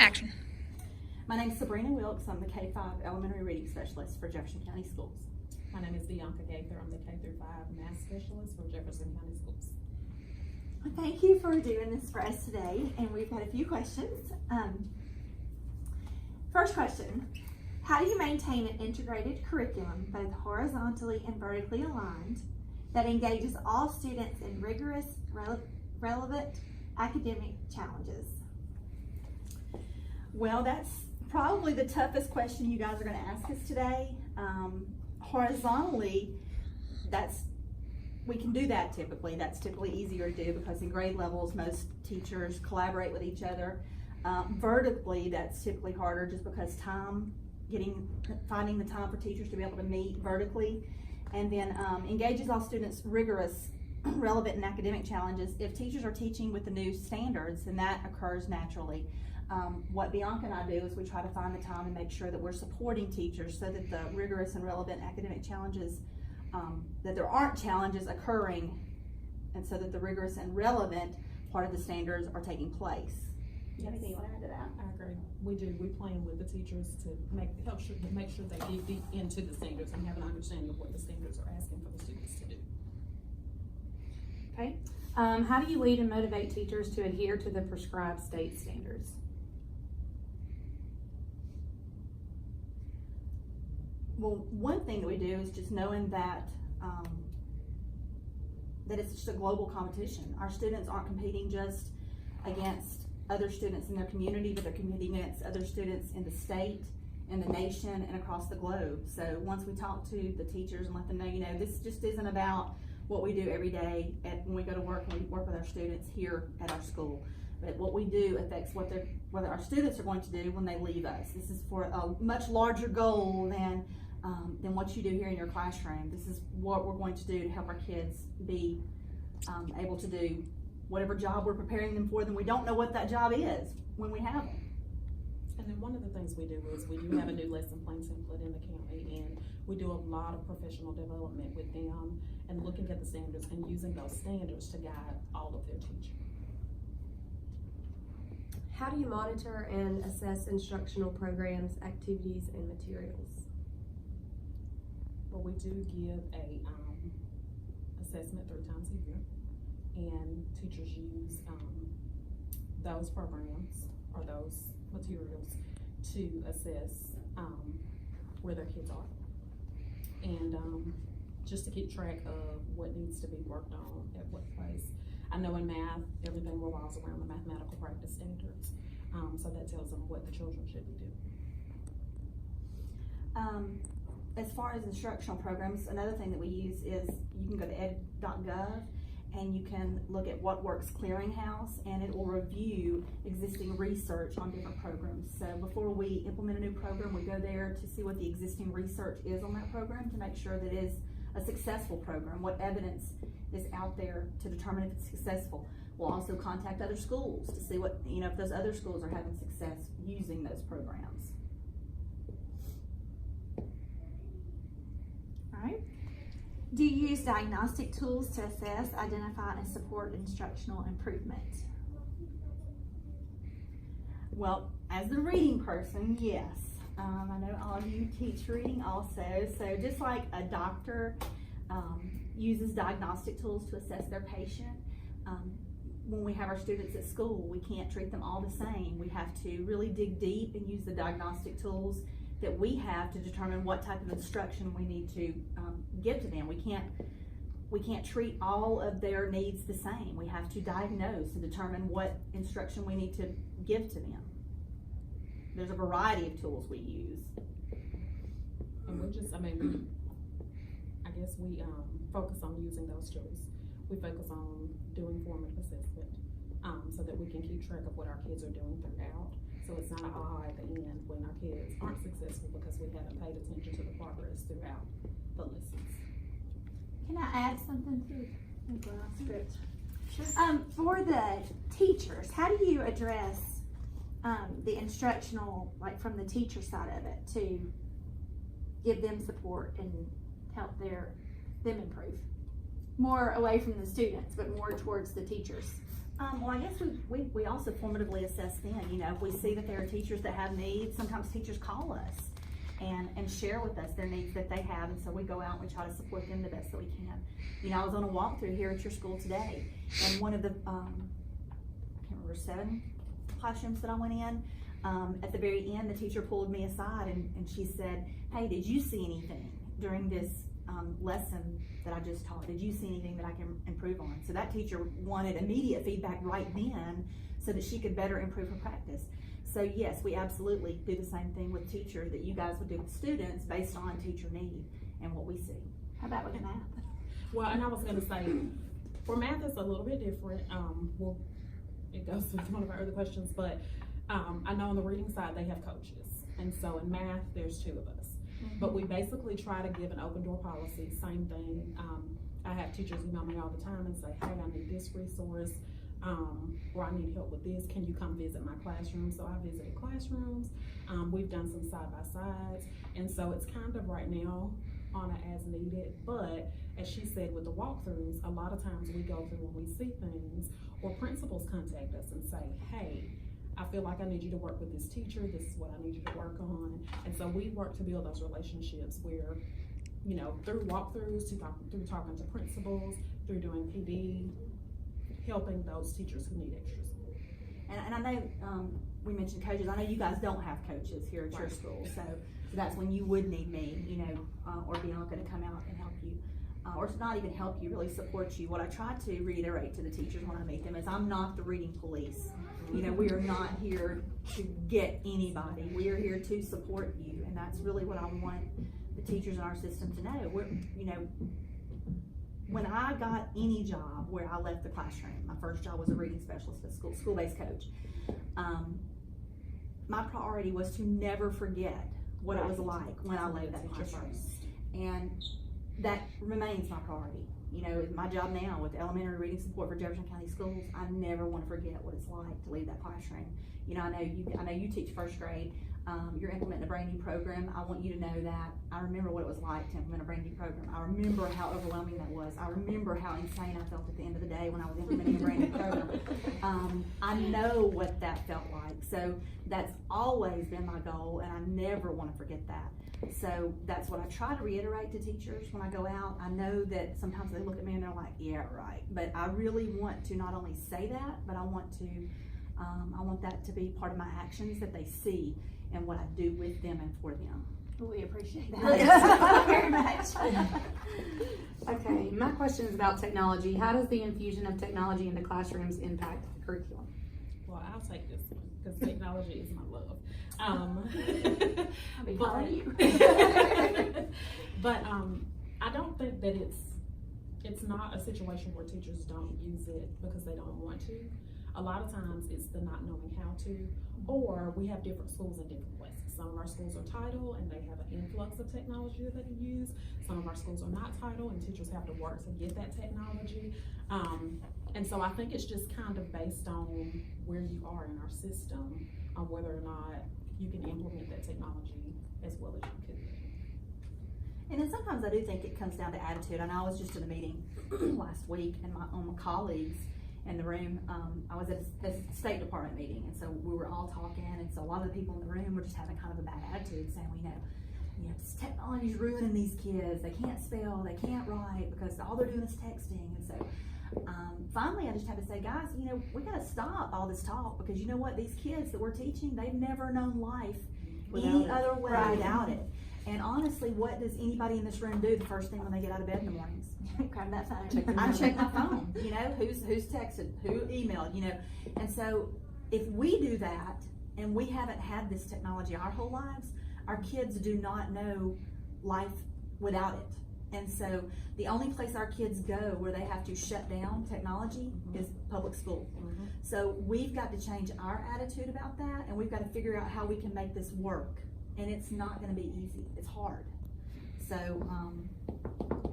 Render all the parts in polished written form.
Action. My name is Sabrina Wilkes. I'm the K-5 Elementary Reading Specialist for Jefferson County Schools. My name is Bianca Gaither. I'm the K-5 Math Specialist for Jefferson County Schools. Thank you for doing this for us today, and we've got a few questions. First question, how do you maintain an integrated curriculum, both horizontally and vertically aligned, that engages all students in rigorous, relevant academic challenges? Well, that's probably the toughest question you guys are going to ask us today. Horizontally, we can do that typically. That's typically easier to do because in grade levels, most teachers collaborate with each other. Vertically, that's typically harder just because finding the time for teachers to be able to meet vertically, and then engages all students rigorous, relevant, and academic challenges. If teachers are teaching with the new standards, then that occurs naturally. What Bianca and I do is we try to find the time and make sure that we're supporting teachers so that the rigorous and relevant academic challenges, that there aren't challenges occurring, and so that the rigorous and relevant part of the standards are taking place. Do you have anything you want to add to that? I agree. We do. We plan with the teachers to make sure they dig deep into the standards and have an understanding of what the standards are asking for the students to do. Okay. How do you lead and motivate teachers to adhere to the prescribed state standards? Well, one thing that we do is just knowing that that it's just a global competition. Our students aren't competing just against other students in their community, but they're competing against other students in the state, in the nation, and across the globe. So once we talk to the teachers and let them know, this just isn't about what we do every day when we go to work and we work with our students here at our school. But what we do affects what our students are going to do when they leave us. This is for a much larger goal than what you do here in your classroom. This is what we're going to do to help our kids be able to do whatever job we're preparing them for. Then we don't know what that job is when we have them. And then one of the things we do is we do have a new lesson plan template in the county, and we do a lot of professional development with them and looking at the standards and using those standards to guide all of their teaching. How do you monitor and assess instructional programs, activities, and materials? Well, we do give a assessment 3 times a year, and teachers use those programs or those materials to assess where their kids are, and just to keep track of what needs to be worked on at what place. I know in math, everything revolves around the mathematical practice standards, so that tells them what the children should be doing. As far as instructional programs, another thing that we use is you can go to ed.gov and you can look at What Works Clearinghouse, and it will review existing research on different programs. So before we implement a new program, we go there to see what the existing research is on that program to make sure that it is a successful program, what evidence is out there to determine if it's successful. We'll also contact other schools to see what, if those other schools are having success using those programs. All right. Do you use diagnostic tools to assess, identify, and support instructional improvement? Well, as the reading person, yes. I know all of you teach reading also, so just like a doctor uses diagnostic tools to assess their patient, when we have our students at school, we can't treat them all the same. We have to really dig deep and use the diagnostic tools that we have to determine what type of instruction we need to give to them. We can't treat all of their needs the same. We have to diagnose and determine what instruction we need to give to them. There's a variety of tools we use. And we focus on using those tools. We focus on doing formative assessment so that we can keep track of what our kids are doing throughout. So it's not an aha at the end when our kids aren't successful because we haven't paid attention to the progress throughout the lessons. Can I add something to the script? Sure. For the teachers, how do you address the instructional, like from the teacher side of it, to give them support and help them improve? More away from the students, but more towards the teachers. Well, I guess we also formatively assess them. You know, if we see that there are teachers that have needs, sometimes teachers call us and share with us their needs that they have, and so we go out and we try to support them the best that we can. You know, I was on a walkthrough here at your school today, and one of the, I can't remember, 7 classrooms that I went in, at the very end, the teacher pulled me aside and she said, hey, did you see anything during this lesson that I just taught? Did you see anything that I can improve on? So that teacher wanted immediate feedback right then so that she could better improve her practice. So yes, we absolutely do the same thing with teachers that you guys would do with students based on teacher need and what we see. How about with math? Well, and I was gonna say, for math it's a little bit different. Well, it goes with one of our other questions, but I know on the reading side they have coaches, and so in math there's 2 of us. But we basically try to give an open door policy, same thing. I have teachers email me all the time and say, hey, I need this resource, or I need help with this, can you come visit my classroom? So I visited classrooms, we've done some side-by-sides, and so it's kind of right now on an as needed, but as she said with the walkthroughs, a lot of times we go through when we see things, or principals contact us and say, hey, I feel like I need you to work with this teacher, this is what I need you to work on. And so we work to build those relationships where, you know, through walkthroughs, through talking to principals, through doing PD, helping those teachers who need extras. And I know we mentioned coaches. I know you guys don't have coaches here at your school, so that's when you would need me, you know, or Bianca to come out and help you. Or to not even help you, really support you. What I try to reiterate to the teachers when I meet them is I'm not the reading police. You know, we are not here to get anybody. We are here to support you, and that's really what I want the teachers in our system to know. We're, you know, when I got any job where I left the classroom, my first job was a reading specialist at school-based coach. My priority was to never forget what it was like when I left that classroom, and that remains my priority. You know, my job now with elementary reading support for Jefferson County Schools, I never want to forget what it's like to leave that classroom. You know, I know you teach first grade. You're implementing a brand new program. I want you to know that I remember what it was like to implement a brand new program. I remember how overwhelming that was. I remember how insane I felt at the end of the day when I was implementing a brand new program. I know what that felt like. So that's always been my goal, and I never want to forget that. So that's what I try to reiterate to teachers when I go out. I know that sometimes they look at me and they're like, yeah, right. But I really want to not only say that, but I want that to be part of my actions that they see and what I do with them and for them. We appreciate that very much. Okay, my question is about technology. How does the infusion of technology into classrooms impact the curriculum? Well, I'll take this one because technology is my love. I'll be calling you. But I don't think that it's not a situation where teachers don't use it because they don't want to. A lot of times it's the not knowing how to, or we have different schools in different places. Some of our schools are title and they have an influx of technology that they can use. Some of our schools are not title and teachers have to work to get that technology. And so I think it's just kind of based on where you are in our system on whether or not you can implement that technology as well as you could. And then sometimes I do think it comes down to attitude. I know I was just in a meeting last week, and my colleagues in the room, I was at a State Department meeting, and so we were all talking, and so a lot of the people in the room were just having kind of a bad attitude, saying, well, you know, this technology's ruining these kids. They can't spell, they can't write because all they're doing is texting. And so finally I just had to say, guys, you know, we got to stop all this talk, because you know what, these kids that we're teaching, they've never known life any other way without it. And honestly, what does anybody in this room do the first thing when they get out of bed in the mornings? Grab that phone. I check my phone, you know, who's texted, who emailed, you know. And so if we do that and we haven't had this technology our whole lives, our kids do not know life without it. And so the only place our kids go where they have to shut down technology is public school. So we've got to change our attitude about that, and we've got to figure out how we can make this work. And it's not going to be easy. It's hard. So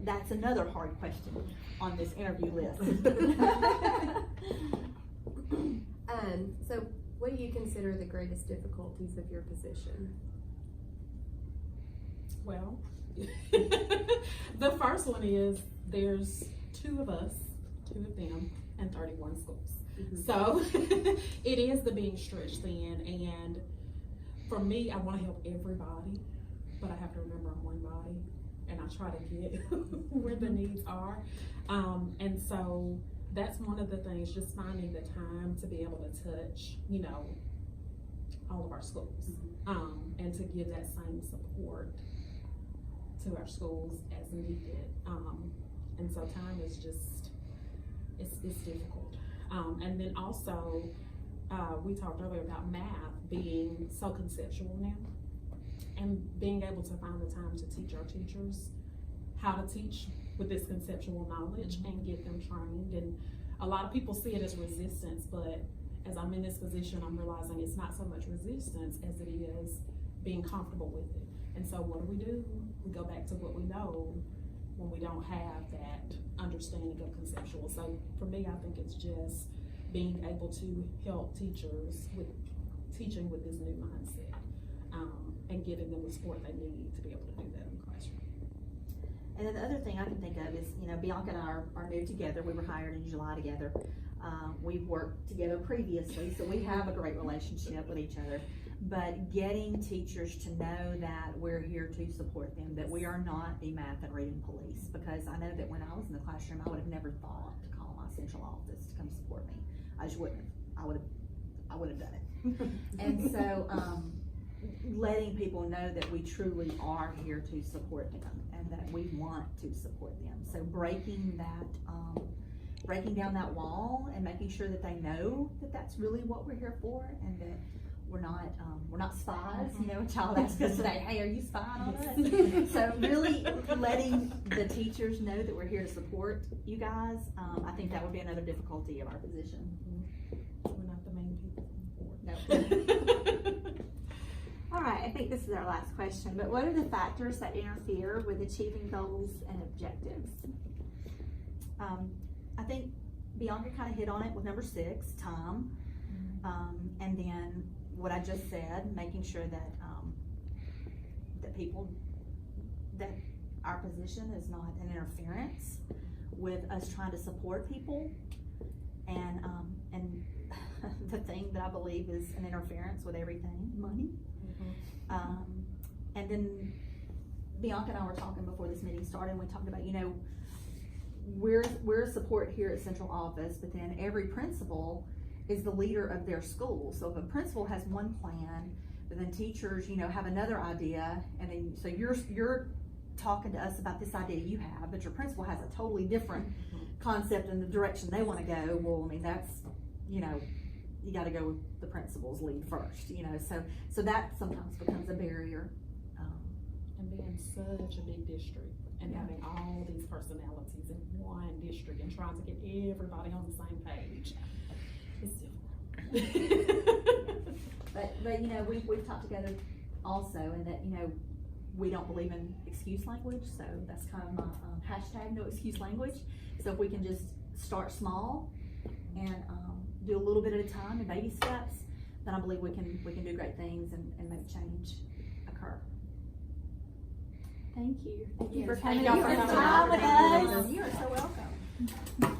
that's another hard question on this interview list. So what do you consider the greatest difficulties of your position? Well, the first one is there's 2 of us, 2 of them, and 31 schools. So it is the being stretched thin, and for me, I want to help everybody, but I have to remember I'm one body, and I try to get where the needs are. And so that's one of the things, just finding the time to be able to touch, all of our schools, and to give that same support to our schools as needed. And so time is just, it's difficult. And then also, we talked earlier about math being so conceptual now, and being able to find the time to teach our teachers how to teach with this conceptual knowledge and get them trained. And a lot of people see it as resistance, but as I'm in this position, I'm realizing it's not so much resistance as it is being comfortable with it. And so what do? We go back to what we know when we don't have that understanding of conceptual. So for me, I think it's just being able to help teachers with teaching with this new mindset, and giving them the support they need to be able to do that in the classroom. And then the other thing I can think of is, Bianca and I are new together. We were hired in July together. We've worked together previously, so we have a great relationship with each other. But getting teachers to know that we're here to support them, that we are not the math and reading police, because I know that when I was in the classroom, I would have never thought to call my central office to come support me. I just wouldn't have. I would have done it. And so, letting people know that we truly are here to support them and that we want to support them. So breaking down that wall and making sure that they know that that's really what we're here for, and that we're not spies. A child asked us today, "Hey, are you spying on us?" So really letting the teachers know that we're here to support you guys. I think that would be another difficulty of our position. We're not the main people on No. the board. All right, I think this is our last question, but what are the factors that interfere with achieving goals and objectives? I think Bianca kind of hit on it with number 6, time. And then what I just said, making sure that that our position is not an interference with us trying to support people. And the thing that I believe is an interference with everything, money. And then Bianca and I were talking before this meeting started, and we talked about, we're a support here at central office, but then every principal is the leader of their school. So if a principal has one plan, but then teachers, have another idea, and then so you're talking to us about this idea you have, but your principal has a totally different concept in the direction they want to go. Well, I mean, that's, you got to go with the principal's lead first, so that sometimes becomes a barrier. And being such a big district and having all these personalities in one district and trying to get everybody on the same page, it's difficult. But we've talked together also, and that we don't believe in excuse language, so that's kind of my hashtag, no excuse language. So if we can just start small and do a little bit at a time in baby steps, then I believe we can do great things and make change occur. Thank you. Thank you Yes, for thank coming y'all and for spending coming. time with us. You are so welcome.